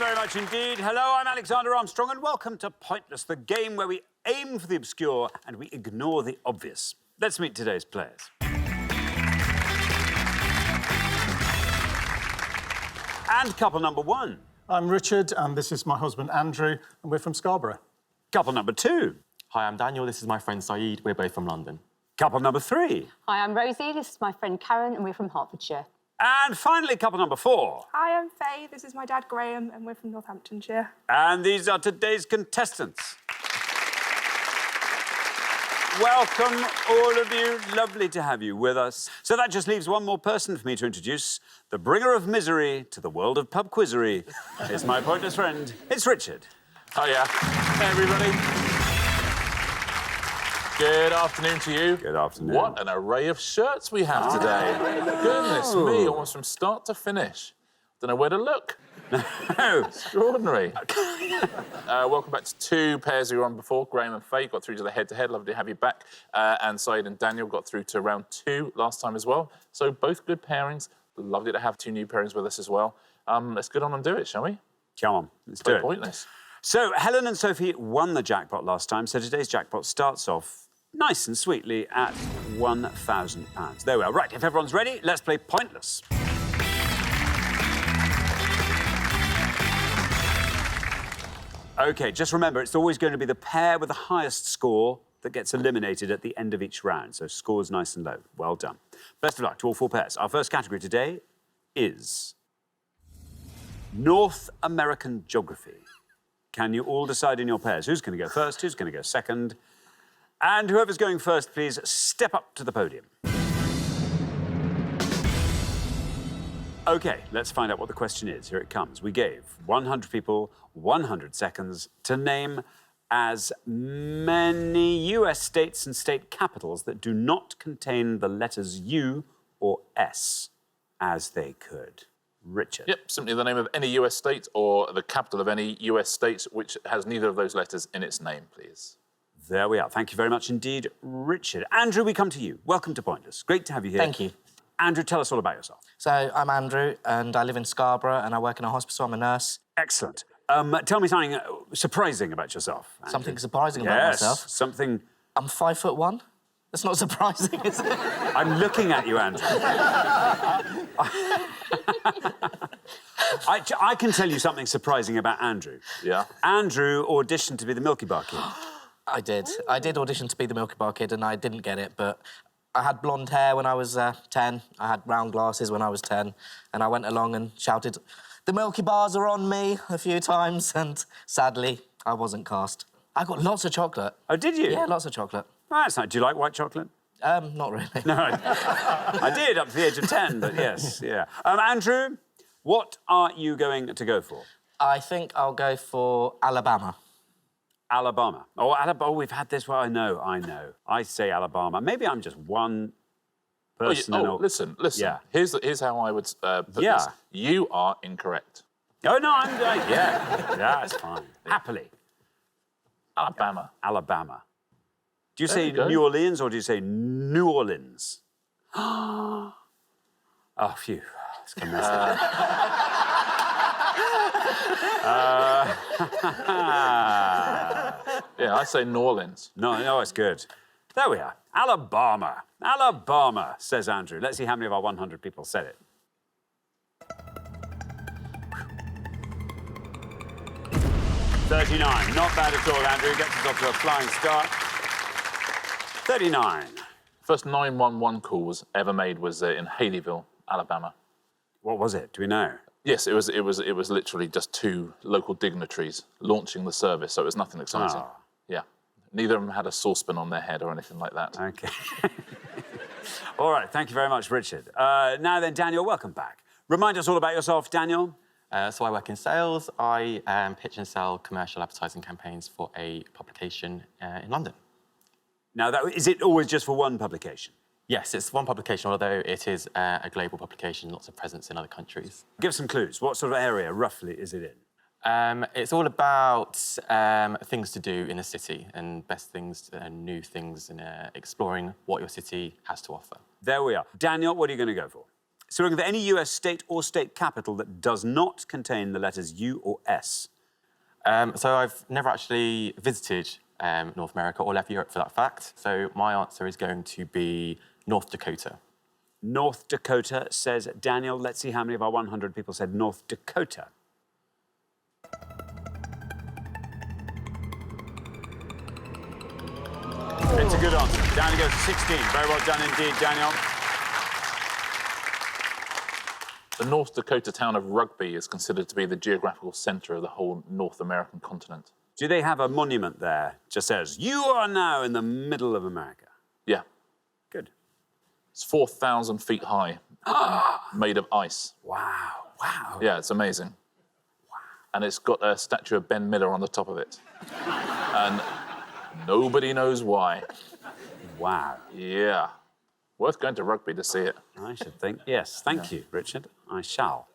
very much indeed. Hello, I'm Alexander Armstrong, and welcome to Pointless, the game where we aim for the obscure and we ignore the obvious. Let's meet today's players. And couple number one. I'm Richard, and this is my husband, Andrew, and we're from Scarborough. Couple number two. Hi, I'm Daniel. This is my friend Saeed. We're both from London. Couple number three. Hi, I'm Rosie. This is my friend Karen, and we're from Hertfordshire. And finally, couple number four. Hi, I'm Faye. This is my dad, Graham, and we're from Northamptonshire. And these are today's contestants. Welcome, all of you. Lovely to have you with us. So that just leaves one more person for me to introduce. The bringer of misery to the world of pub quizzery. It's my pointless friend. It's Richard. Hiya. Hey, everybody. Good afternoon to you. Good afternoon. What an array of shirts we have today. Goodness me, almost from start to finish. Don't know where to look. No. Extraordinary. Welcome back to two pairs we were on before. Graham and Faye got through to the head-to-head. Lovely to have you back. And Saeed and Daniel got through to round two last time as well. So both good pairings. Lovely to have two new pairings with us as well. Let's get on and do it, shall we? Come on, let's do it. Pointless. So Helen and Sophie won the jackpot last time, so today's jackpot starts off nice and sweetly at £1,000. There we are. Right, if everyone's ready, let's play Pointless. OK, just remember, it's always going to be the pair with the highest score that gets eliminated at the end of each round, so scores nice and low. Well done. Best of luck to all four pairs. Our first category today is North American geography. Can you all decide in your pairs who's going to go first, who's going to go second? And whoever's going first, please step up to the podium. OK, let's find out what the question is. Here it comes. We gave 100 people 100 seconds to name as many US states and state capitals that do not contain the letters U or S as they could. Richard. Yep, simply the name of any US state or the capital of any US state which has neither of those letters in its name, please. There we are. Thank you very much indeed, Richard. Andrew, we come to you. Welcome to Pointless. Great to have you here. Thank you. Andrew, tell us all about yourself. So, I'm Andrew, and I live in Scarborough, and I work in a hospital. I'm a nurse. Excellent. Tell me something surprising about yourself, Andrew. Something surprising about myself? Yes, something... I'm 5'1". That's not surprising, is it? I'm looking at you, Andrew. I can tell you something surprising about Andrew. Yeah? Andrew auditioned to be the Milky Bar Kid. I did. I did audition to be the Milky Bar Kid, and I didn't get it, but I had blonde hair when I was 10. I had round glasses when I was 10, and I went along and shouted, "The Milky Bars are on me," a few times, and sadly, I wasn't cast. I got lots of chocolate. Oh, did you? Yeah, lots of chocolate. Oh, that's nice. Do you like white chocolate? Not really. No, I did up to the age of 10, but yes, yeah. Andrew, what are you going to go for? I think I'll go for Alabama. Alabama. Oh, Alabama. Oh, we've had this. Well, I know. I say Alabama. Maybe I'm just one person. Listen. Yeah. Here's how I would put this. You are incorrect. Oh, no, I'm... yeah, that's fine. Happily. Alabama. Do you say New Orleans or do you say New Orleans? Oh, phew. It's going to mess up. Yeah, I say New Orleans. No, it's good. There we are. Alabama. Alabama, says Andrew. Let's see how many of our 100 people said it. $39. Not bad at all, Andrew. Gets us off to a flying start. $39. First 911 calls ever made was in Haleyville, Alabama. What was it? Do we know? Yes, it was literally just two local dignitaries launching the service, so it was nothing exciting. Oh. Yeah. Neither of them had a saucepan on their head or anything like that. OK. All right, thank you very much, Richard. Now then, Daniel, welcome back. Remind us all about yourself, Daniel. So I work in sales. I pitch and sell commercial advertising campaigns for a publication in London. Now, is it always just for one publication? Yes, it's one publication, although it is a global publication, lots of presence in other countries. Give some clues. What sort of area, roughly, is it in? It's all about things to do in a city and best things and new things and exploring what your city has to offer. There we are. Daniel, what are you going to go for? So we're looking for any US state or state capital that does not contain the letters U or S. So I've never actually visited North America or left Europe for that fact. So my answer is going to be North Dakota. North Dakota, says Daniel. Let's see how many of our 100 people said North Dakota. It's a good answer. Daniel goes to 16. Very well done indeed, Daniel. The North Dakota town of Rugby is considered to be the geographical centre of the whole North American continent. Do they have a monument there just says, you are now in the middle of America? Yeah. Good. It's 4,000 feet high, made of ice. Wow, wow. Yeah, it's amazing. Wow. And it's got a statue of Ben Miller on the top of it. And nobody knows why. Wow. Yeah. Worth going to Rugby to see it. I should think. Yes, thank you, Richard. I shall.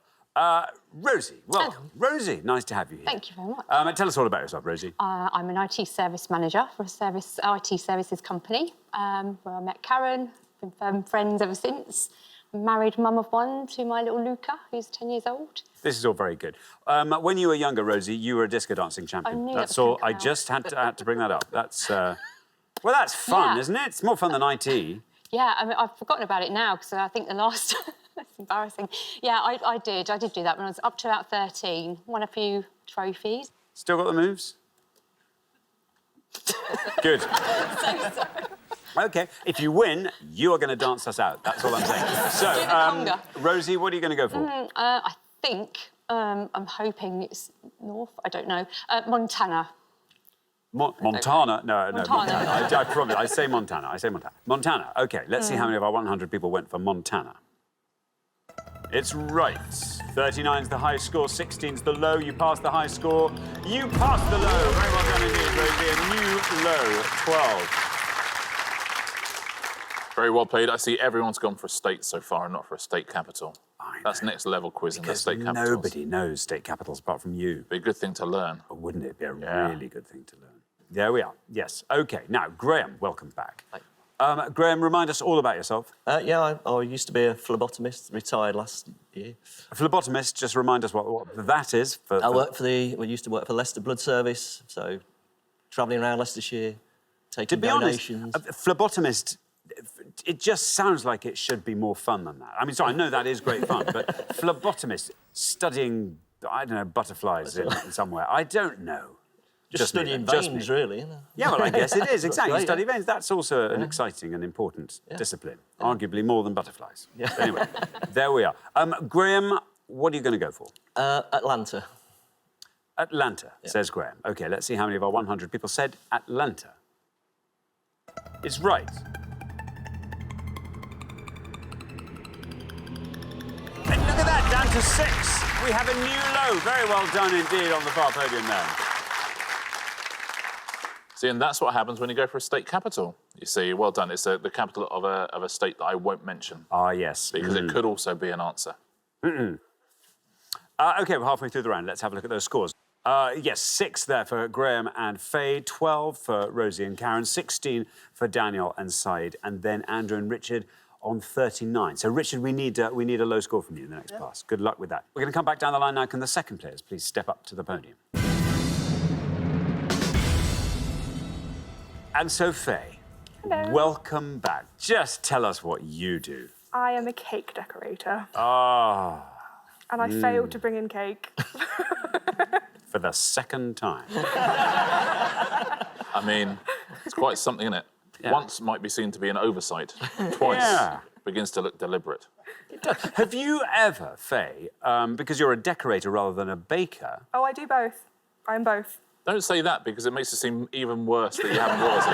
Rosie, welcome. Rosie, nice to have you here. Thank you very much. Tell us all about yourself, Rosie. I'm an IT service manager for a IT services company where I met Karen, been firm friends ever since. Married mum of one to my little Luca, who's 10 years old. This is all very good. When you were younger, Rosie, you were a disco dancing champion. I knew That's that was all. gonna I come just had to bring that up. That's well, that's fun, Yeah. isn't it? It's more fun than IT. Yeah, I mean, I've forgotten about it now because I think the last... That's embarrassing. Yeah, I did do that when I was up to about 13. Won a few trophies. Still got the moves? Good. OK, if you win, you are going to dance us out. That's all I'm saying. So, conga. Rosie, what are you going to go for? I think, I'm hoping it's north, I don't know, Montana. Montana? No, Montana. I promise. I say Montana. Montana. OK, let's see how many of our 100 people went for Montana. It's right. 39's the high score, 16's the low. You passed the high score. You passed the low. Very well done indeed, Rosie. A new low, 12. Very well played. I see everyone's gone for a state so far and not for a state capital. That's next level quiz in the state capitals. Nobody knows state capitals apart from you. Be a good thing to learn. Or wouldn't it be a really good thing to learn? There we are. Yes. OK. Now, Graham, welcome back. Hi. Graham, remind us all about yourself. Yeah, I used to be a phlebotomist, retired last year. A phlebotomist, just remind us what that is. We used to work for Leicester Blood Service, so travelling around Leicestershire, taking donations. To be honest, a phlebotomist, it just sounds like it should be more fun than that. I mean, sorry, I know that is great fun, but phlebotomist, studying, I don't know, butterflies in somewhere, I don't know. Just studying veins, really. Isn't it? Yeah, well, I guess it is, exactly. Great, You study veins. That's also an exciting and important discipline, arguably more than butterflies. Yeah. Anyway, there we are. Graham, what are you going to go for? Atlanta. Atlanta, says Graham. OK, let's see how many of our 100 people said Atlanta. It's right. And look at that, down to 6. We have a new low. Very well done indeed on the far podium there. See, and that's what happens when you go for a state capital. You see, well done. It's the capital of a state that I won't mention. Ah, yes. Because it could also be an answer. OK, we're halfway through the round. Let's have a look at those scores. Yes, 6 there for Graham and Faye, 12 for Rosie and Karen, 16 for Daniel and Said, and then Andrew and Richard on 39. So, Richard, we need a low score from you in the next pass. Good luck with that. We're going to come back down the line now. Can the second players please step up to the podium? And so, Faye, welcome back. Just tell us what you do. I am a cake decorator. Ah. And I failed to bring in cake. For the second time. I mean, it's quite something, isn't it? Yeah. Once might be seen to be an oversight. Twice begins to look deliberate. Have you ever, Faye, because you're a decorator rather than a baker... Oh, I do both. I'm both. Don't say that, because it makes it seem even worse that you haven't realised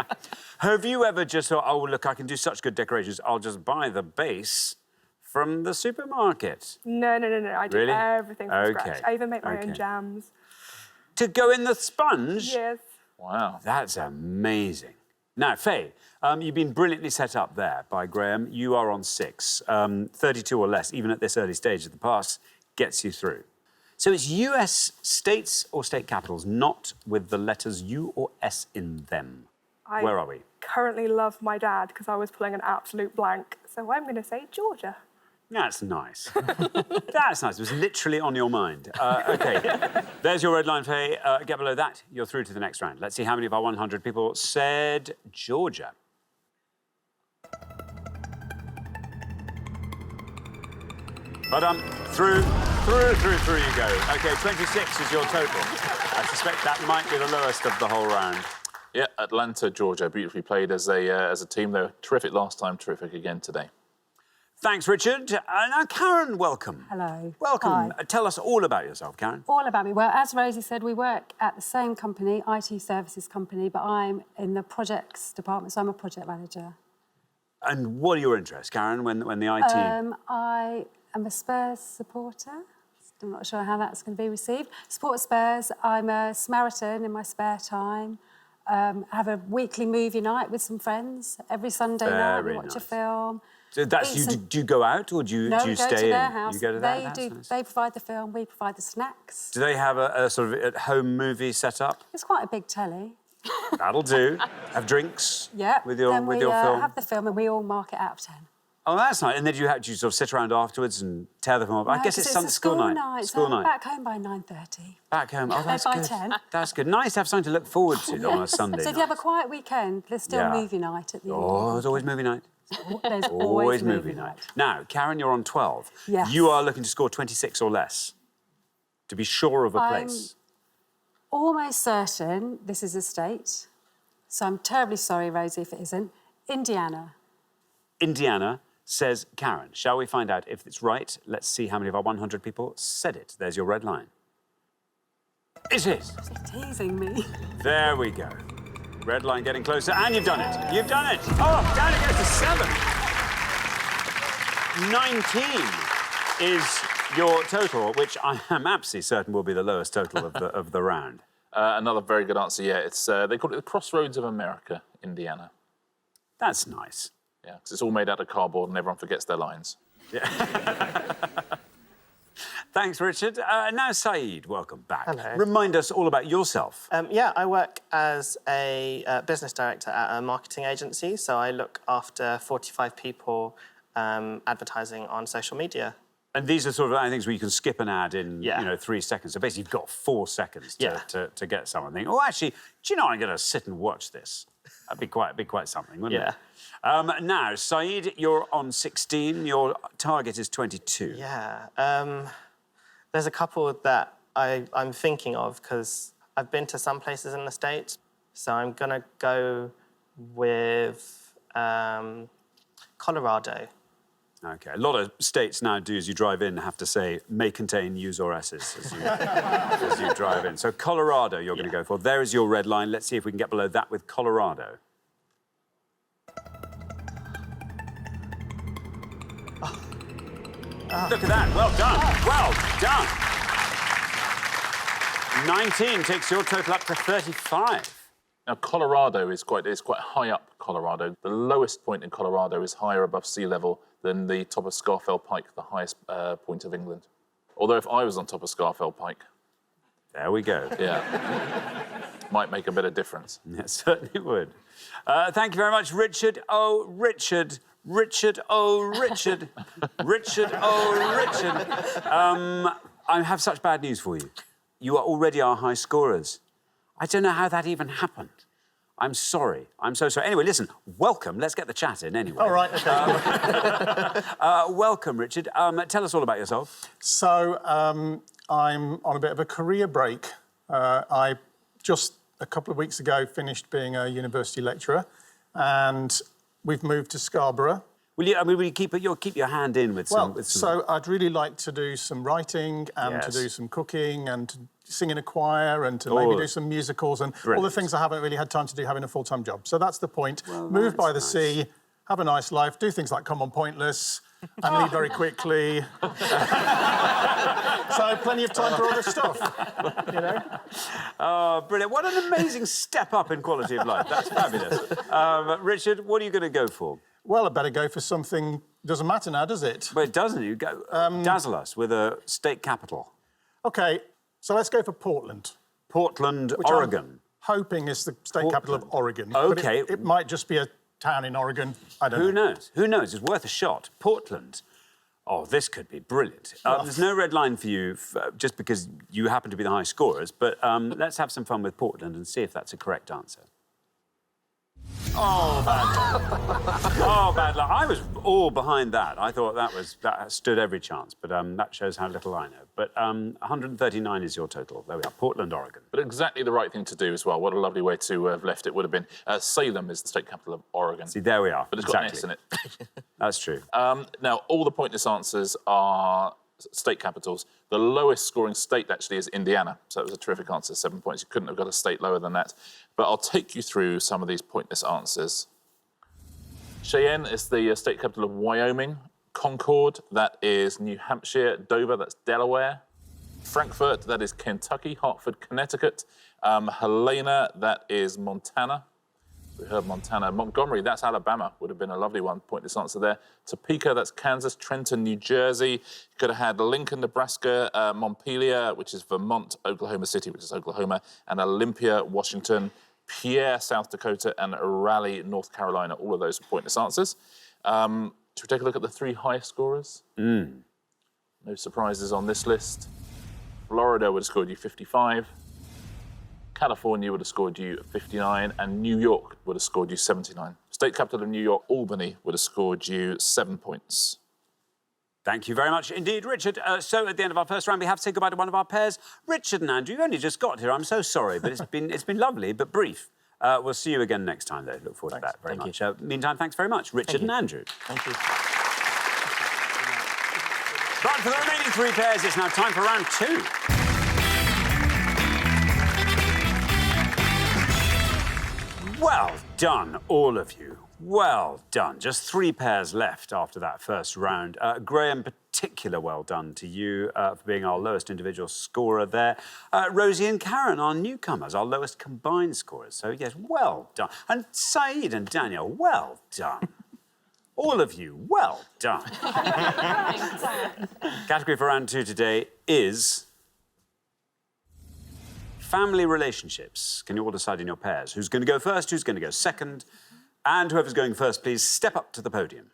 it. Have you ever just thought, oh, look, I can do such good decorations, I'll just buy the base from the supermarket? No. I do everything from scratch. I even make my own jams. To go in the sponge? Yes. Wow. That's amazing. Now, Faye, you've been brilliantly set up there by Graham. You are on 6. 32 or less, even at this early stage of the pass, gets you through. So it's US states or state capitals, not with the letters U or S in them. Where are we? currently love my dad because I was pulling an absolute blank. So I'm going to say Georgia. That's nice. That's nice. It was literally on your mind. OK, there's your red line, Faye. Get below that, you're through to the next round. Let's see how many of our 100 people said Georgia. But through you go. OK, 26 is your total. I suspect that might be the lowest of the whole round. Yeah, Atlanta, Georgia, beautifully played as a team. They were terrific last time, terrific again today. Thanks, Richard. Now, Karen, welcome. Hello. Welcome. Hi. Tell us all about yourself, Karen. All about me. Well, as Rosie said, we work at the same company, IT services company, but I'm in the projects department, so I'm a project manager. And what are your interests, Karen, when the IT... I am a Spurs supporter. I'm not sure how that's going to be received. Support Spurs. I'm a Samaritan in my spare time. Have a weekly movie night with some friends. Every Sunday night we watch a film. So that's do you go out or do you stay in? No, we go to their house. You go to their house? Nice. They provide the film, we provide the snacks. Do they have a sort of at-home movie set up? It's quite a big telly. That'll do. Have drinks Yeah. with your then we film? have the film and we all mark it out of 10. Oh, that's nice. And then do you sort of sit around afterwards and tear the film up? I guess it's Sunday school night. School night. Back home by 9:30. Back home. Oh, that's by good. 10. That's good. Nice to have something to look forward to on a Sunday So if you have a quiet weekend, there's still movie night at the end. Oh, there's always movie night. There's Always movie night. Now, Karen, you're on 12. Yes. You are looking to score 26 or less to be sure of a place. Almost certain this is a state, so I'm terribly sorry, Rosie, if it isn't. Indiana. Indiana, says Karen. Shall we find out if it's right? Let's see how many of our 100 people said it. There's your red line. It is. You're teasing me. There we go. Red line getting closer, and you've done it. You've done it. Oh, down it goes to 7. 19 is your total, which I am absolutely certain will be the lowest total of the round. Another very good answer, yeah. It's they call it the Crossroads of America, Indiana. That's nice. Yeah, because it's all made out of cardboard and everyone forgets their lines. Yeah. Thanks, Richard. Now, Saeed, welcome back. Hello. Remind us all about yourself. Yeah, I work as a business director at a marketing agency, so I look after 45 people advertising on social media. And these are sort of things where you can skip an ad in 3 seconds. So basically, you've got 4 seconds to get someone thinking, oh, actually, do you know I'm going to sit and watch this? That'd be quite something, wouldn't it? Now, Saeed, you're on 16. Your target is 22. Yeah. There's a couple that I'm thinking of because I've been to some places in the States. So I'm going to go with Colorado. OK. A lot of states now do, as you drive in, have to say, may contain U's or S's as you drive in. So Colorado you're going to go for. There is your red line. Let's see if we can get below that with Colorado. Look at that. Well done. Well done. 19 takes your total up to 35. Now, Colorado is quite high up, Colorado. The lowest point in Colorado is higher above sea level than the top of Scafell Pike, the highest point of England. Although if I was on top of Scafell Pike... There we go. Yeah. Might make a bit of difference. It certainly would. Thank you very much, Richard. Oh, Richard. Richard, oh, Richard. Richard, oh, Richard. I have such bad news for you. You are already our high scorers. I don't know how that even happened. I'm sorry. I'm so sorry. Anyway, listen, welcome. Let's get the chat in anyway. All right, OK. Welcome, Richard. Tell us all about yourself. So I'm on a bit of a career break. I just a couple of weeks ago finished being a university lecturer and we've moved to Scarborough. Will you keep your hand in with some... So I'd really like to do some writing and to do some cooking and to sing in a choir and to maybe do some musicals and all the things I haven't really had time to do having a full-time job. So that's the point. Well, move by the sea, have a nice life, do things like come on Pointless and leave very quickly. So plenty of time for other stuff, you know? Oh, brilliant. What an amazing step up in quality of life. That's fabulous. Richard, what are you going to go for? Well, I better go for something... Doesn't matter now, does it? Well, it doesn't. You go dazzle us with a state capital. OK, so let's go for Portland. Portland, Oregon. hoping is the state capital of Oregon. OK. But it might just be a town in Oregon. I don't know. Who knows? Who knows? It's worth a shot. Portland. Oh, this could be brilliant. There's no red line for you just because you happen to be the high scorers, but let's have some fun with Portland and see if that's a correct answer. Oh, bad luck. Oh, bad luck. I was all behind that. I thought that stood every chance, but that shows how little I know. But 139 is your total. There we are, Portland, Oregon. But exactly the right thing to do as well. What a lovely way to have left it would have been. Salem is the state capital of Oregon. See, there we are. But it's got an S in it. That's true. Now, all the pointless answers are state capitals. The lowest scoring state actually is Indiana. So it was a terrific answer, 7 points. You couldn't have got a state lower than that. But I'll take you through some of these pointless answers. Cheyenne is the state capital of Wyoming. Concord, that is New Hampshire. Dover, that's Delaware. Frankfurt, that is Kentucky. Hartford, Connecticut. Helena, that is Montana. We heard Montana. Montgomery, that's Alabama. Would have been a lovely one. Pointless answer there. Topeka, that's Kansas. Trenton, New Jersey. You could have had Lincoln, Nebraska. Montpelier, which is Vermont. Oklahoma City, which is Oklahoma. And Olympia, Washington. Pierre, South Dakota. And Raleigh, North Carolina. All of those are pointless answers. Should we take a look at the three highest scorers? No surprises on this list. Florida would have scored you 55. California would have scored you 59, and New York would have scored you 79. State capital of New York, Albany, would have scored you 7 points. Thank you very much indeed, Richard. So at the end of our first round, we have to say goodbye to one of our pairs. Richard and Andrew, you only just got here. I'm so sorry, but it's been lovely, but brief. We'll see you again next time, though. Look forward to that very much. Meantime, thanks very much, Richard and Andrew. Thank you. But for the remaining three pairs, it's now time for round two. Well done, all of you. Well done. Just three pairs left after that first round. Graham, particular well done to you for being our lowest individual scorer there. Rosie and Karen, our newcomers, our lowest combined scorers. So, yes, well done. And Saeed and Daniel, well done. All of you, well done. Category for round two today is family relationships. Can you all decide in your pairs? Who's going to go first? Who's going to go second? And whoever's going first, please step up to the podium.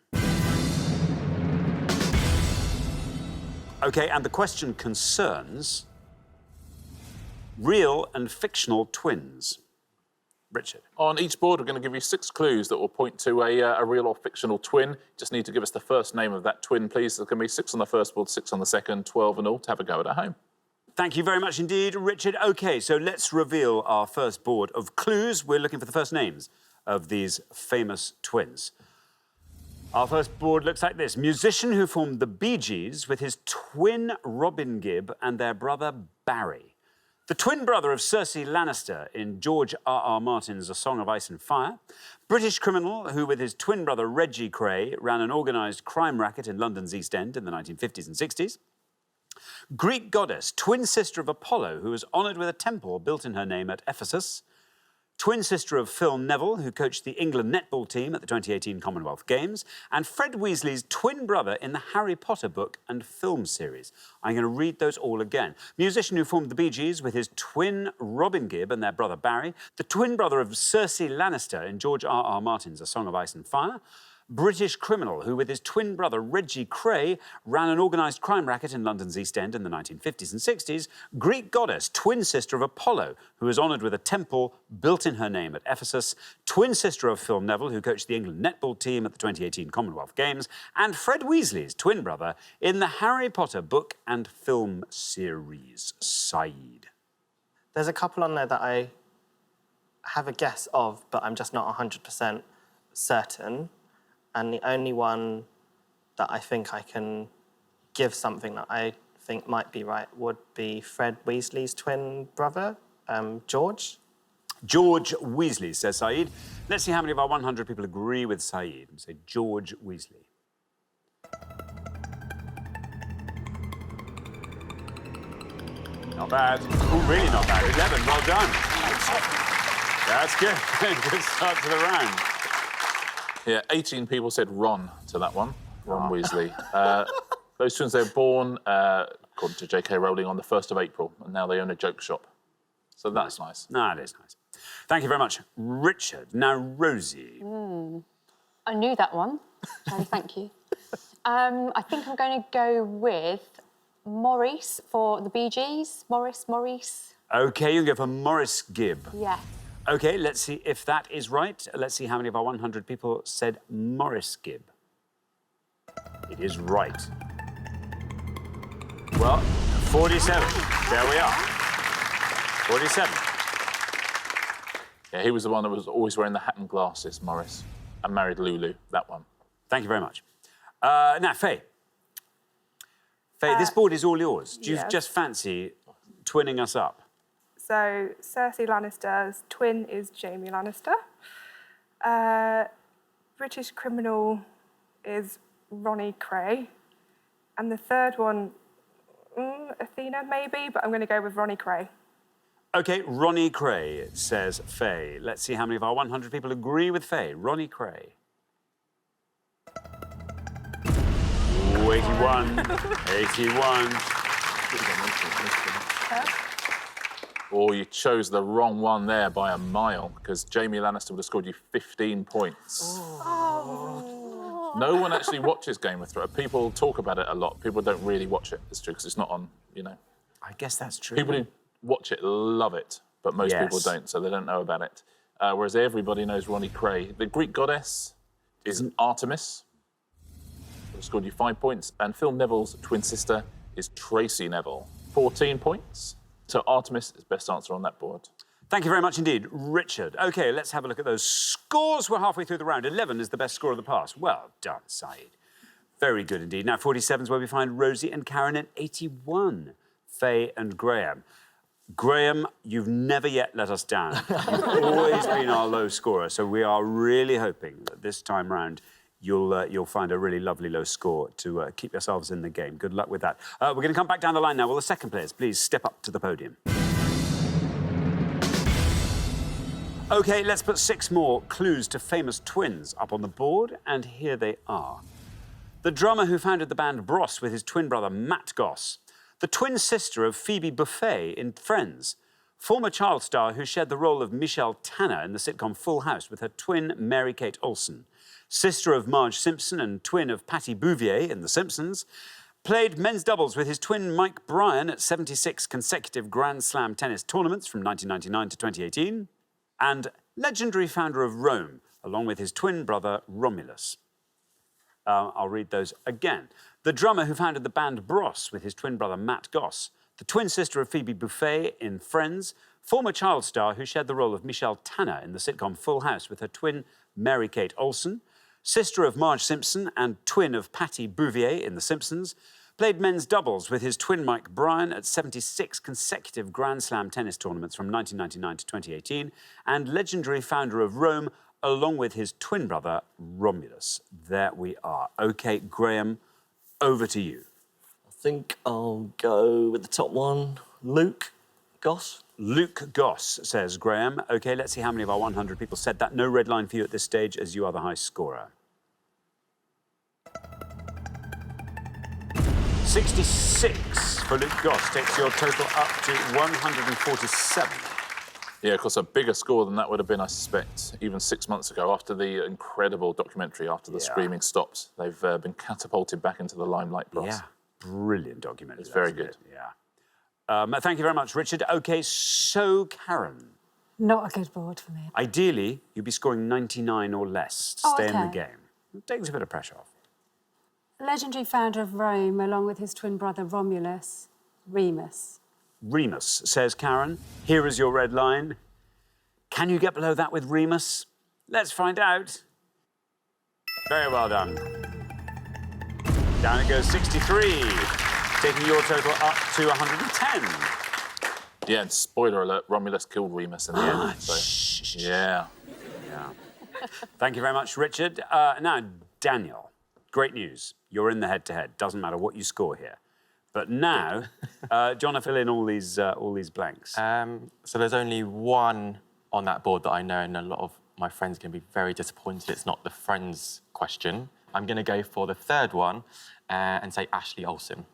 OK, and the question concerns real and fictional twins. Richard. On each board, we're going to give you 6 clues that will point to a real or fictional twin. Just need to give us the first name of that twin, please. There's going to be 6 on the first board, 6 on the second, 12 in all to have a go at home. Thank you very much indeed, Richard. OK, so let's reveal our first board of clues. We're looking for the first names of these famous twins. Our first board looks like this. Musician who formed the Bee Gees with his twin Robin Gibb and their brother Barry. The twin brother of Cersei Lannister in George R.R. Martin's A Song of Ice and Fire. British criminal who, with his twin brother Reggie Cray, ran an organised crime racket in London's East End in the 1950s and 60s. Greek goddess, twin sister of Apollo, who was honoured with a temple built in her name at Ephesus. Twin sister of Phil Neville, who coached the England netball team at the 2018 Commonwealth Games, and Fred Weasley's twin brother in the Harry Potter book and film series. I'm going to read those all again. Musician who formed the Bee Gees with his twin Robin Gibb and their brother Barry. The twin brother of Cersei Lannister in George R.R. Martin's A Song of Ice and Fire. British criminal who, with his twin brother Reggie Cray, ran an organised crime racket in London's East End in the 1950s and 60s. Greek goddess, twin sister of Apollo, who was honoured with a temple built in her name at Ephesus. Twin sister of Phil Neville, who coached the England netball team at the 2018 Commonwealth Games. And Fred Weasley's twin brother in the Harry Potter book and film series. Saeed. There's a couple on there that I have a guess of, but I'm just not 100% certain. And the only one that I think I can give something that I think might be right would be Fred Weasley's twin brother, George. George Weasley, says Saeed. Let's see how many of our 100 people agree with Saeed and say George Weasley. Not bad. Oh, really not bad. 11, well done. That's good. Good start to the round. Yeah, 18 people said Ron to that one, Ron Weasley. Those twins, they were born, according to J.K. Rowling, on the 1st of April, and now they own a joke shop. So that's nice. No, it is nice. Thank you very much, Richard. Now, Rosie. I knew that one, so thank you. I think I'm going to go with Maurice for the Bee Gees. Maurice. OK, you go for Maurice Gibb. Yeah. OK, let's see if that is right. Let's see how many of our 100 people said Maurice Gibb. It is right. Well, 47. There we are. 47. Yeah, he was the one that was always wearing the hat and glasses, Maurice. And married Lulu, that one. Thank you very much. Now, Faye. Faye, this board is all yours. Do you just fancy twinning us up? So Cersei Lannister's twin is Jaime Lannister. British criminal is Ronnie Cray. And the third one, Athena maybe, but I'm going to go with Ronnie Cray. OK, Ronnie Cray, says Faye. Let's see how many of our 100 people agree with Faye. Ronnie Cray. Ooh, 81. 81. Oh, you chose the wrong one there by a mile, because Jaime Lannister would have scored you 15 points. No one actually watches Game of Thrones. People talk about it a lot. People don't really watch it. It's true, because it's not on, you know. I guess that's true. People who watch it love it, but most people don't, so they don't know about it. Whereas everybody knows Ronnie Cray. The Greek goddess is Artemis. Scored you 5 points. And Phil Neville's twin sister is Tracy Neville. 14 points. So Artemis is best answer on that board. Thank you very much indeed, Richard. OK, let's have a look at those scores. We're halfway through the round. 11 is the best score of the past. Well done, Saeed. Very good indeed. Now, 47 is where we find Rosie and Karen at 81. Faye and Graham. Graham, you've never yet let us down. You've always been our low scorer, so we are really hoping that this time round you'll find a really lovely low score to keep yourselves in the game. Good luck with that. We're going to come back down the line now. Will the second players please step up to the podium? OK, let's put 6 more clues to famous twins up on the board, and here they are. The drummer who founded the band Bros with his twin brother Matt Goss. The twin sister of Phoebe Buffay in Friends. Former child star who shared the role of Michelle Tanner in the sitcom Full House with her twin Mary-Kate Olsen. Sister of Marge Simpson and twin of Patty Bouvier in The Simpsons. Played men's doubles with his twin Mike Bryan at 76 consecutive Grand Slam tennis tournaments from 1999 to 2018. And legendary founder of Rome, along with his twin brother Romulus. I'll read those again. The drummer who founded the band Bros with his twin brother Matt Goss. The twin sister of Phoebe Buffay in Friends. Former child star who shared the role of Michelle Tanner in the sitcom Full House with her twin Mary-Kate Olsen. Sister of Marge Simpson and twin of Patty Bouvier in The Simpsons. Played men's doubles with his twin Mike Bryan at 76 consecutive Grand Slam tennis tournaments from 1999 to 2018. And legendary founder of Rome, along with his twin brother Romulus. There we are. OK, Graham, over to you. I think I'll go with the top one, Luke Goss. Luke Goss, says Graham. OK, let's see how many of our 100 people said that. No red line for you at this stage, as you are the high scorer. 66 for Luke Goss takes your total up to 147. Yeah, of course, a bigger score than that would have been, I suspect, even 6 months ago, after the incredible documentary, after the screaming stopped. They've been catapulted back into the limelight, Bros. Yeah, brilliant documentary. It's very good. Yeah. Thank you very much, Richard. OK, so Karen. Not a good board for me. Ideally, you'd be scoring 99 or less to stay in the game. It takes a bit of pressure off. Legendary founder of Rome, along with his twin brother Romulus, Remus. Remus, says Karen. Here is your red line. Can you get below that with Remus? Let's find out. Very well done. Down it goes, 63, taking your total up to 110. Yeah, and spoiler alert, Romulus killed Remus in the end. So, yeah. Thank you very much, Richard. Now, Daniel, great news. You're in the head-to-head. Doesn't matter what you score here. But now, do you want to fill in all these blanks? So there's only one on that board that I know, and a lot of my friends are going to be very disappointed it's not the Friends question. I'm going to go for the third one and say Ashley Olsen.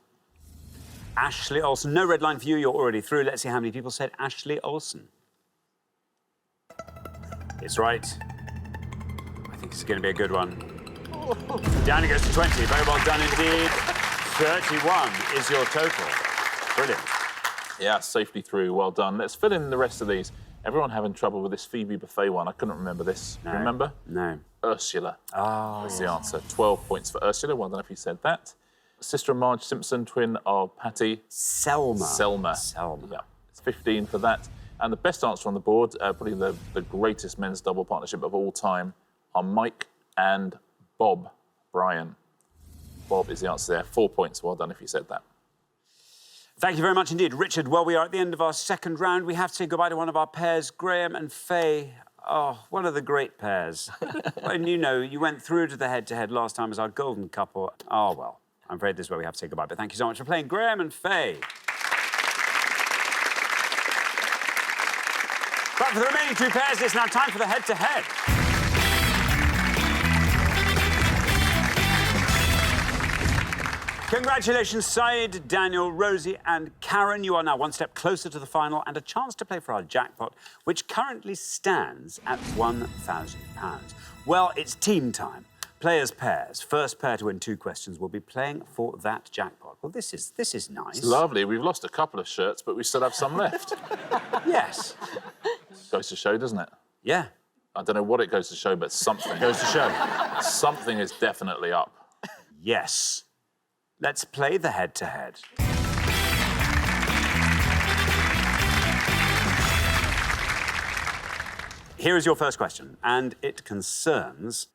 Ashley Olsen. No red line for you. You're already through. Let's see how many people said Ashley Olsen. It's right. I think it's going to be a good one. Down it goes to 20. Very well done indeed. 31 is your total. Brilliant. Yeah, safely through. Well done. Let's fill in the rest of these. Everyone having trouble with this Phoebe Buffet one. I couldn't remember this. No. Remember? No. Ursula. Oh, That's the answer. 12 points for Ursula. Well done if you said that. Sister of Marge Simpson, twin of Patty. Selma. Selma. Yeah. It's 15 for that. And the best answer on the board, probably the greatest men's double partnership of all time, are Mike and Bob Bryan. Bob is the answer there. 4 points. Well done if you said that. Thank you very much indeed. Richard, well, we are at the end of our second round. We have to say goodbye to one of our pairs, Graham and Faye. Oh, one of the great pairs. And you know, you went through to the head-to-head last time as our golden couple. Oh, well, I'm afraid this is where we have to say goodbye. But thank you so much for playing, Graham and Faye. But for the remaining two pairs, it's now time for the head-to-head. Congratulations, Saeed, Daniel, Rosie and Karen. You are now one step closer to the final and a chance to play for our jackpot, which currently stands at £1,000. Well, it's team time. Players' pairs. First pair to win 2 questions will be playing for that jackpot. Well, this is nice. It's lovely. We've lost a couple of shirts, but we still have some left. Yes. Goes to show, doesn't it? Yeah. I don't know what it goes to show, but something goes to show. Something is definitely up. Yes. Let's play the head-to-head. Here is your first question, and it concerns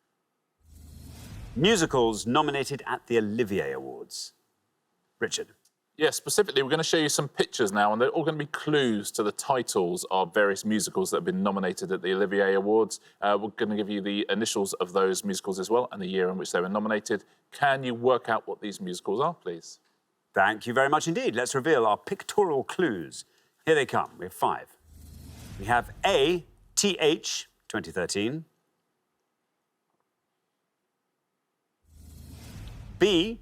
musicals nominated at the Olivier Awards. Richard. Yes, specifically, we're going to show you some pictures now, and they're all going to be clues to the titles of various musicals that have been nominated at the Olivier Awards. We're going to give you the initials of those musicals as well and the year in which they were nominated. Can you work out what these musicals are, please? Thank you very much indeed. Let's reveal our pictorial clues. Here they come. We have 5. We have A, TH, 2013. B,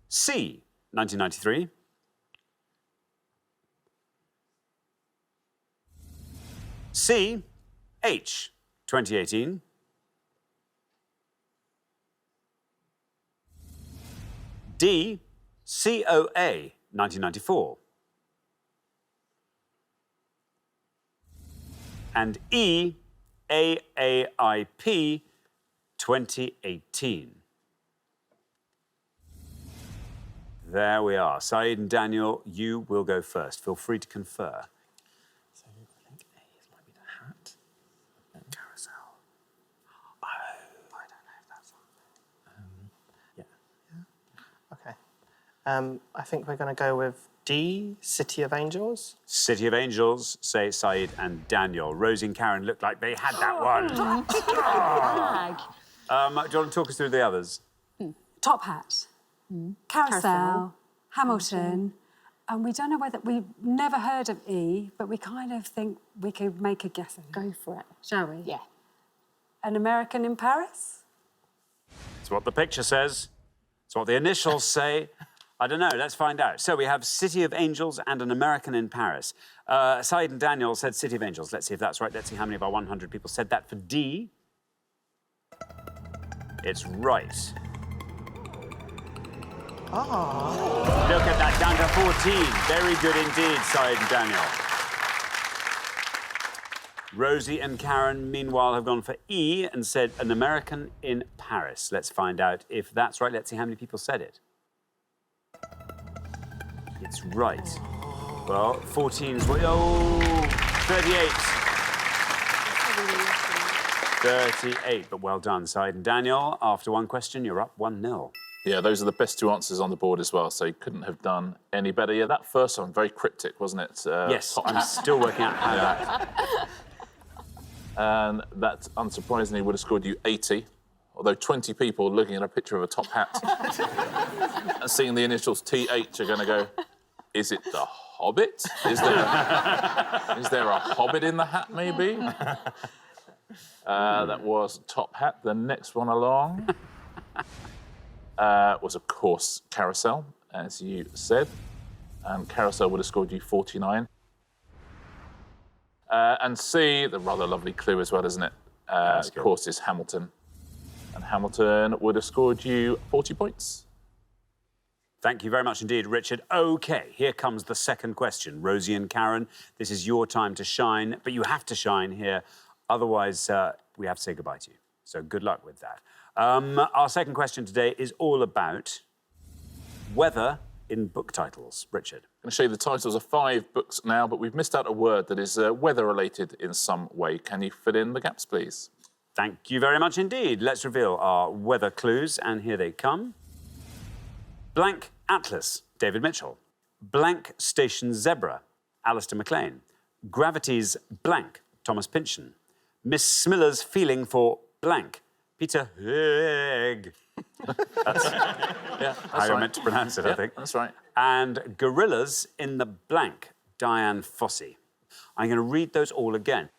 C, 1993. C, H, 2018. D, COA, 1994. And E, AAIP, 2018. There we are. Saeed and Daniel, you will go first. Feel free to confer. So I think A might be the hat. And carousel. Oh, I don't know if that's Okay. I think we're going to go with D, City of Angels. City of Angels, say Saeed and Daniel. Rosie and Karen looked like they had that one. Do you want to talk us through the others? Top Hat, Carousel, Hamilton, and we don't know whether... We've never heard of E, but we kind of think we could make a guess at it. Go for it. Shall we? Yeah. An American in Paris? It's what the picture says. It's what the initials say. I don't know, let's find out. So we have City of Angels and An American in Paris. Saeed and Daniel said City of Angels. Let's see if that's right. Let's see how many of our 100 people said that for D. It's right. Oh. Look at that, down to 14. Very good indeed, Saeed and Daniel. Rosie and Karen, meanwhile, have gone for E and said An American in Paris. Let's find out if that's right. Let's see how many people said it. It's right. Well, 14's... Oh, 38. 38, but well done, Saeed and Daniel. After one question, you're up 1-0. Yeah, those are the best 2 answers on the board as well, so you couldn't have done any better. Yeah, that first one, very cryptic, wasn't it? Yes, I'm still working out how that... And that, unsurprisingly, would have scored you 80. Although 20 people looking at a picture of a top hat and seeing the initials TH are going to go, is it the Hobbit? Is there a Hobbit in the hat, maybe? That was top hat. The next one along was, of course, Carousel, as you said. Carousel would have scored you 49. And C, the rather lovely clue as well, isn't it? Of course, is Hamilton. And Hamilton would have scored you 40 points. Thank you very much indeed, Richard. OK, here comes the second question. Rosie and Karen, this is your time to shine, but you have to shine here. Otherwise, we have to say goodbye to you. So good luck with that. Our second question today is all about weather in book titles. Richard. I'm going to show you the titles of 5 books now, but we've missed out a word that is weather-related in some way. Can you fill in the gaps, please? Thank you very much indeed. Let's reveal our weather clues, and here they come. Blank Atlas, David Mitchell. Blank Station Zebra, Alistair MacLean. Gravity's Blank, Thomas Pynchon. Miss Smiller's Feeling for Blank, Peter Higg. That's how you're meant to pronounce it, I think. That's right. And Gorillas in the Blank, Diane Fossey. I'm going to read those all again.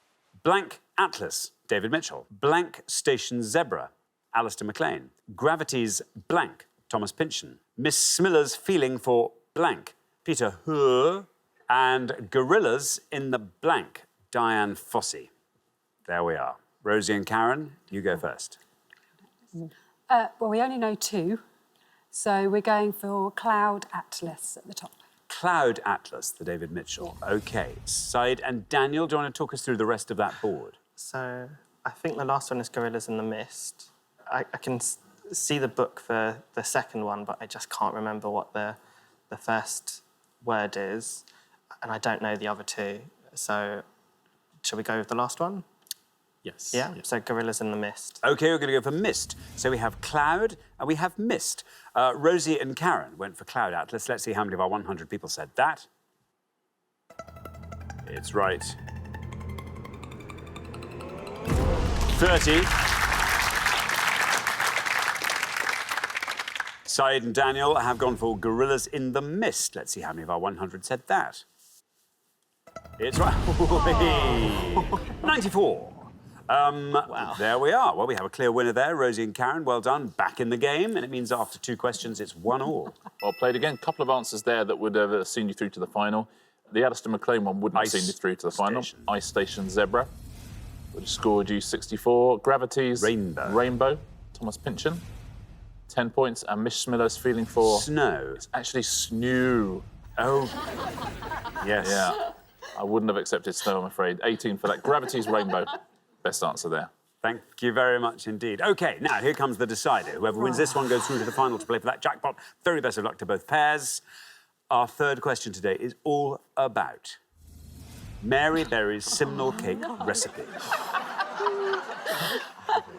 Blank Atlas, David Mitchell. Blank Station Zebra, Alistair MacLean. Gravity's Blank, Thomas Pynchon. Miss Smiller's Feeling for Blank, Peter Higg. And Gorillas in the Blank, Diane Fossey. There we are. Rosie and Karen, you go first. Well, we only know 2, so we're going for Cloud Atlas at the top. Cloud Atlas, the David Mitchell. OK. Said and Daniel, do you want to talk us through the rest of that board? So I think the last one is Gorillas in the Mist. I can see the book for the second one, but I just can't remember what the first word is. And I don't know the other 2. So shall we go with the last one? Yes. Yeah, so Gorillas in the Mist. OK, we're going to go for Mist. So we have Cloud and we have Mist. Rosie and Karen went for Cloud Atlas. Let's see how many of our 100 people said that. It's right. 30. Said and Daniel have gone for Gorillas in the Mist. Let's see how many of our 100 said that. It's right. 94. Wow. There we are. Well, we have a clear winner there. Rosie and Karen, well done. Back in the game. And it means after 2 questions, it's 1-1. Well played again. A couple of answers there that would have seen you through to the final. The Alistair MacLean one wouldn't have seen you through to the final. Ice Station Zebra, which scored you 64. Gravity's Rainbow, Thomas Pynchon, 10 points. And Miss Smiller's Feeling for... Snow. It's actually Snow. Oh. Yes. Yeah. I wouldn't have accepted Snow, I'm afraid. 18 for that. Gravity's Rainbow. Best answer there. Thank you very much indeed. OK, now here comes the decider. Whoever wins this one goes through to the final to play for that jackpot. Very best of luck to both pairs. Our third question today is all about Mary Berry's Simnel cake recipe.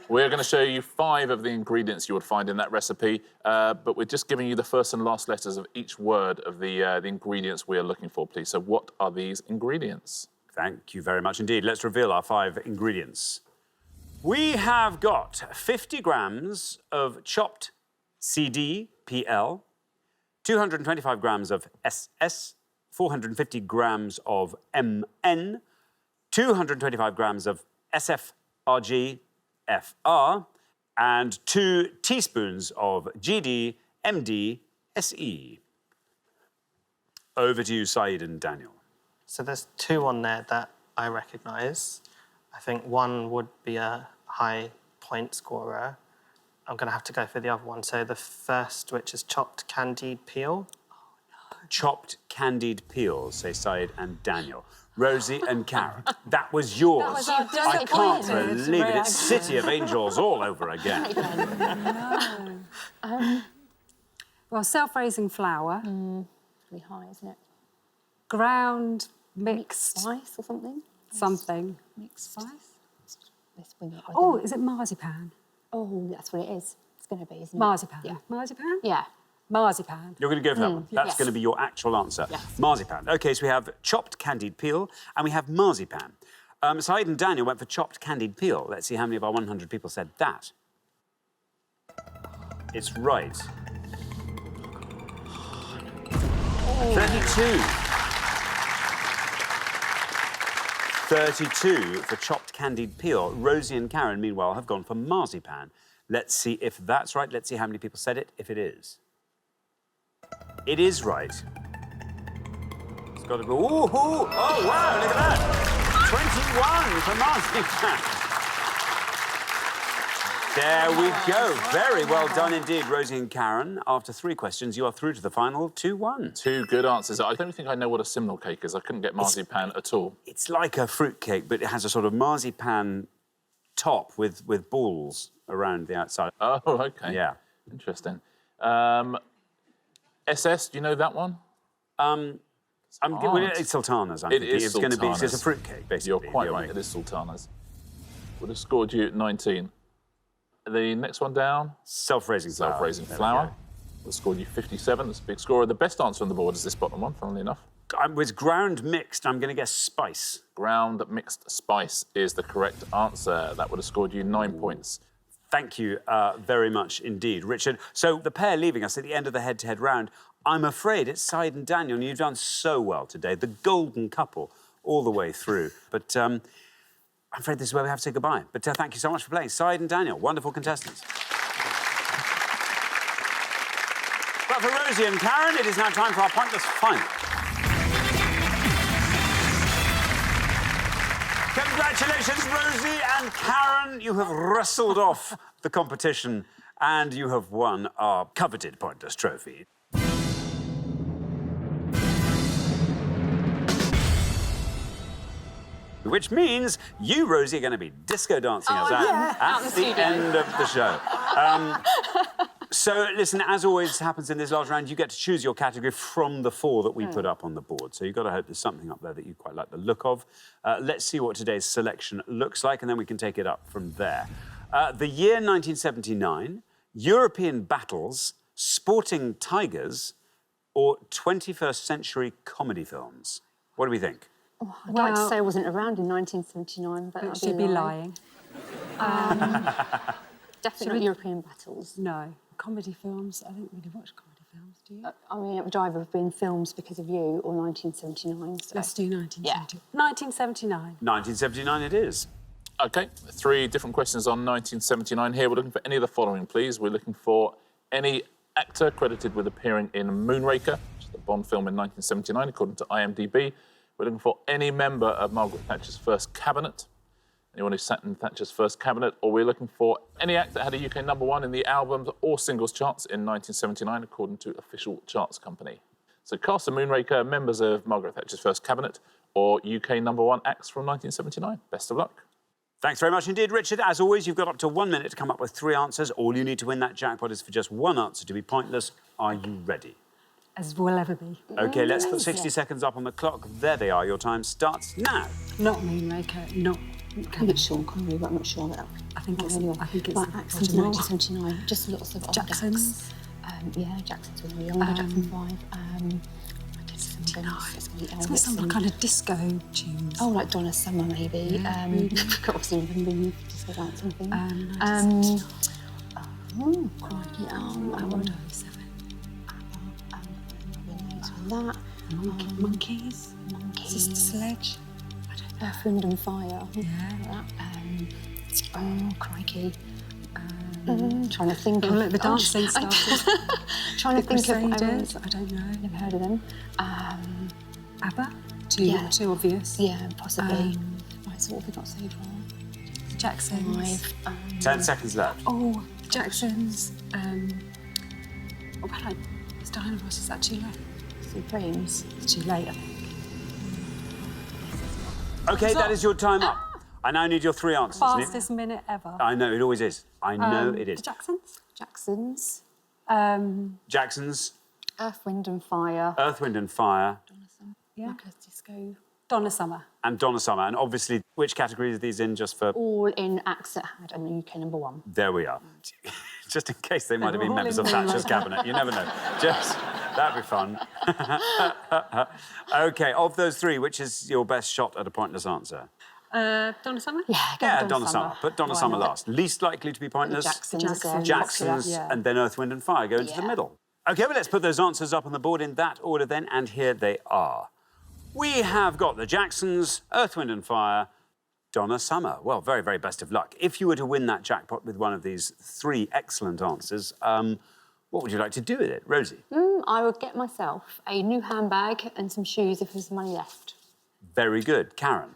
We're going to show you 5 of the ingredients you would find in that recipe, but we're just giving you the first and last letters of each word of the ingredients we are looking for, please. So what are these ingredients? Thank you very much indeed. Let's reveal our 5 ingredients. We have got 50 grams of chopped CDPL, 225 grams of SS, 450 grams of MN, 225 grams of SFRGFR, and 2 teaspoons of GD MD Over to you, Said and Daniel. So there's 2 on there that I recognise. I think one would be a high point scorer. I'm going to have to go for the other one. So the first, which is chopped candied peel. Oh, no. Chopped candied peel, say Said and Daniel. Rosie and Karen, that was yours. That was I can't believe it. It's City of Angels all over again. Well, self-raising flour. Really high, isn't it? Ground mixed spice or something? Something. Mixed spice? Oh, is it marzipan? Oh, that's what it is. It's going to be, isn't it? Marzipan. Yeah. Marzipan? Yeah. Marzipan. You're going to go for that one? That's going to be your actual answer. Yes. Marzipan. OK, so we have chopped candied peel and we have marzipan. Said and Daniel went for chopped candied peel. Let's see how many of our 100 people said that. It's right. 32 for chopped candied peel. Rosie and Karen, meanwhile, have gone for marzipan. Let's see if that's right. Let's see how many people said it, if it is. It is right. It's got to be... Ooh, oh, wow, look at that. 21 for marzipan. There we go. Very well done indeed, Rosie and Karen. After 3 questions, you are through to the final 2-1. 2 good answers. I don't think I know what a simnel cake is. I couldn't get marzipan at all. It's like a fruit cake, but it has a sort of marzipan top with balls around the outside. Oh, OK. Yeah. Interesting. SS, do you know that one? It's sultanas. It is It's going to be. It's sultanas. a fruit cake, basically. You're quite right. It is sultanas. Would have scored you 19. The next one down. Self-raising flour. Self-raising flour. Would have scored you 57. That's a big score. The best answer on the board is this bottom one, funnily enough. With ground mixed, I'm going to guess spice. Ground mixed spice is the correct answer. That would have scored you 9 points. Thank you very much indeed, Richard. So the pair leaving us at the end of the head-to-head round, I'm afraid it's Said and Daniel, and you've done so well today. The golden couple all the way through. But I'm afraid this is where we have to say goodbye. But thank you so much for playing. Said and Daniel, wonderful contestants. But for Rosie and Karen, it is now time for our pointless final. Congratulations, Rosie and Karen. You have wrestled off the competition and you have won our coveted pointless trophy. Which means you, Rosie, are going to be disco dancing us out at the end of the show. So, listen, as always happens in this last round, you get to choose your category from the 4 that we put up on the board. So you've got to hope there's something up there that you quite like the look of. Let's see what today's selection looks like, and then we can take it up from there. The year 1979, European battles, sporting tigers, or 21st century comedy films. What do we think? Oh, I'd like to say I wasn't around in 1979, but It should be lying. Definitely not European battles. No. Comedy films, I don't really watch comedy films, do you? I mean, it would either have been Films Because of You or 1979. So. Let's do 1970. 1979. 1979 it is. OK, 3 different questions on 1979 here. We're looking for any of the following, please. We're looking for any actor credited with appearing in Moonraker, which is the Bond film in 1979, according to IMDb. We're looking for any member of Margaret Thatcher's first cabinet, anyone who sat in Thatcher's first cabinet, or we're looking for any act that had a UK #1 in the albums or singles charts in 1979, according to Official Charts Company. So cast of Moonraker, members of Margaret Thatcher's first cabinet, or UK #1 acts from 1979. Best of luck. Thanks very much indeed, Richard. As always, you've got up to 1 minute to come up with 3 answers. All you need to win that jackpot is for just 1 answer to be pointless. Are you ready? As will ever be. OK, let's put 60 seconds up on the clock. There they are. Your time starts now. Not Moonraker, not... I think it's Sean Connery, but I'm not sure that. I think it's But accents in 1979, just lots of old Jacksons. acts. Yeah, Jacksons when we were younger, Jackson 5. It's got some kind of disco tunes. Oh, like Donna Summer, maybe. Yeah, maybe. Obviously, the disco dancing thing. Oh, crikey. That. Monkeys. Sister Sledge. Earth, Wind and Fire. Yeah. Oh, crikey. Trying to think of... Look, the dancing started. Trying to think Crusaders, I don't know. Never heard of them. ABBA? Too obvious. Yeah, possibly. Right, so what have we got so far? Jacksons. 10 seconds left. Oh, Jacksons. It's Diana Ross, is that too late? Supremes. It's too late, I think. OK, that is your time up. I now need your 3 answers. Fastest minute ever. I know, it always is. I know it is. The Jacksons? Jacksons. Jacksons. Earth, Wind and Fire. Earth, Wind and Fire. Yeah. Like a disco. Donna Summer. And Donna Summer. And obviously, which category are these in, just for... All in acts that had a UK #1. There we are. Just in case they might have been all members in of Thatcher's Moonraker. cabinet. You never know. Just, that'd be fun. OK, of those 3, which is your best shot at a pointless answer? Donna Summer? Yeah, Donna Summer. Put Donna Summer last. Least likely to be pointless? Jacksons. Jacksons, Yeah. and then Earth, Wind and Fire go into the middle. OK, well, let's put those answers up on the board in that order then, and here they are. We have got the Jacksons, Earth, Wind and Fire, Donna Summer. Well, very, very best of luck. If you were to win that jackpot with one of these 3 excellent answers, what would you like to do with it, Rosie? I would get myself a new handbag and some shoes if there's money left. Very good. Karen?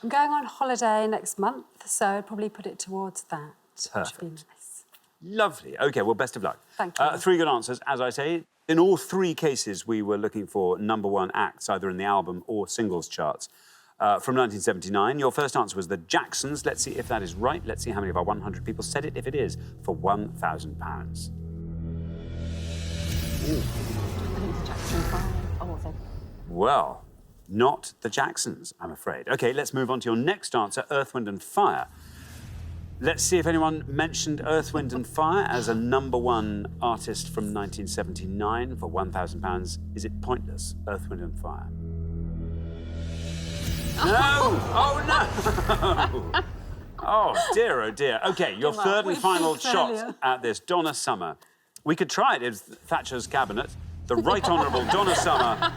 I'm going on holiday next month, so I'd probably put it towards that. Should be nice. Lovely. OK, well, best of luck. Thank you. 3 good answers, as I say. In all 3 cases, we were looking for #1 acts, either in the album or singles charts. From 1979, your first answer was the Jacksons. Let's see if that is right. Let's see how many of our 100 people said it. If it is, for £1,000. Well, not the Jacksons, I'm afraid. OK, let's move on to your next answer, Earth, Wind and Fire. Let's see if anyone mentioned Earth, Wind and Fire as a #1 artist from 1979 for £1,000. Is it Pointless, Earth, Wind and Fire? No! Oh, no! Oh, dear. OK, your third and final shot at this, Donna Summer. We could try it as Thatcher's cabinet. The Right Honourable Donna Summer.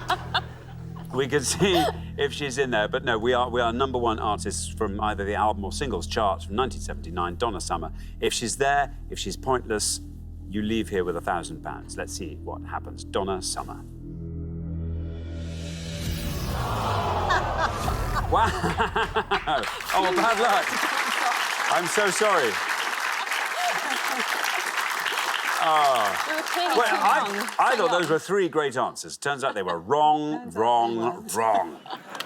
We could see if she's in there, but no, we are #1 artists from either the album or singles charts from 1979, Donna Summer. If she's there, if she's pointless, you leave here with £1,000. Let's see what happens. Donna Summer. Wow! Oh, bad luck. I'm so sorry. Oh. Well, I thought those were 3 great answers. Turns out they were wrong.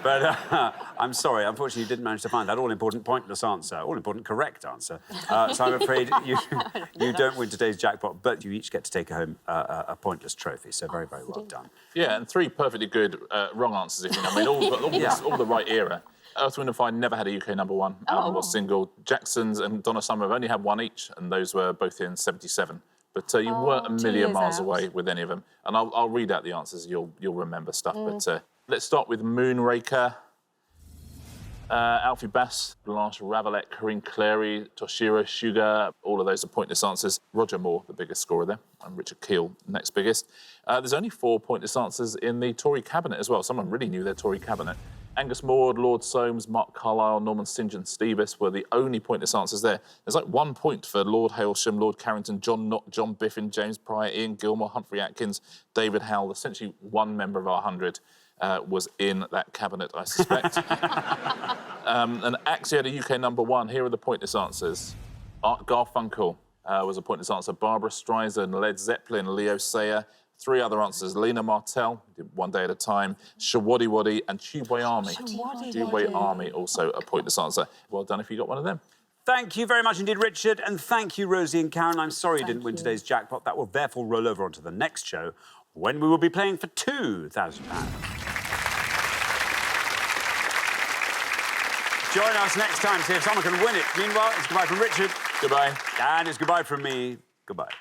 But I'm sorry, unfortunately, you didn't manage to find that all-important pointless answer, all-important correct answer. So I'm afraid you don't win today's jackpot, but you each get to take home a pointless trophy. So very, very well done. Yeah, and 3 perfectly good wrong answers, if you know. I mean, all the right era. Earth, Wind and Fire never had a UK #1 album or single. Jacksons and Donna Summer have only had 1 each, and those were both in '77. But you weren't a million miles away with any of them. And I'll read out the answers. You'll remember stuff. But let's start with Moonraker. Alfie Bass, Blanche Ravellette, Corinne Clary, Toshiro Suga. All of those are pointless answers. Roger Moore, the biggest scorer there, and Richard Keel, next biggest. There's only 4 pointless answers in the Tory cabinet as well. Someone really knew their Tory cabinet. Angus Maud, Lord Soames, Mark Carlisle, Norman St John Stevens were the only pointless answers there. There's like 1 point for Lord Hailsham, Lord Carrington, John Knott, John Biffin, James Pryor, Ian Gilmore, Humphrey Atkins, David Howell. Essentially, 1 member of our 100 was in that cabinet, I suspect. And actually had a UK #1. Here are the pointless answers. Art Garfunkel was a pointless answer. Barbara Streisand, Led Zeppelin, Leo Sayer. 3 other answers. Lena Martell, did One Day at a Time, Shawaddy Waddy, and Tubeway Army. Tubeway Army, also a pointless answer. Well done if you got one of them. Thank you very much indeed, Richard, and thank you, Rosie and Karen. I'm sorry you didn't win today's jackpot. That will therefore roll over onto the next show, when we will be playing for £2,000. Join us next time, see if someone can win it. Meanwhile, it's goodbye from Richard. Goodbye. And it's goodbye from me. Goodbye.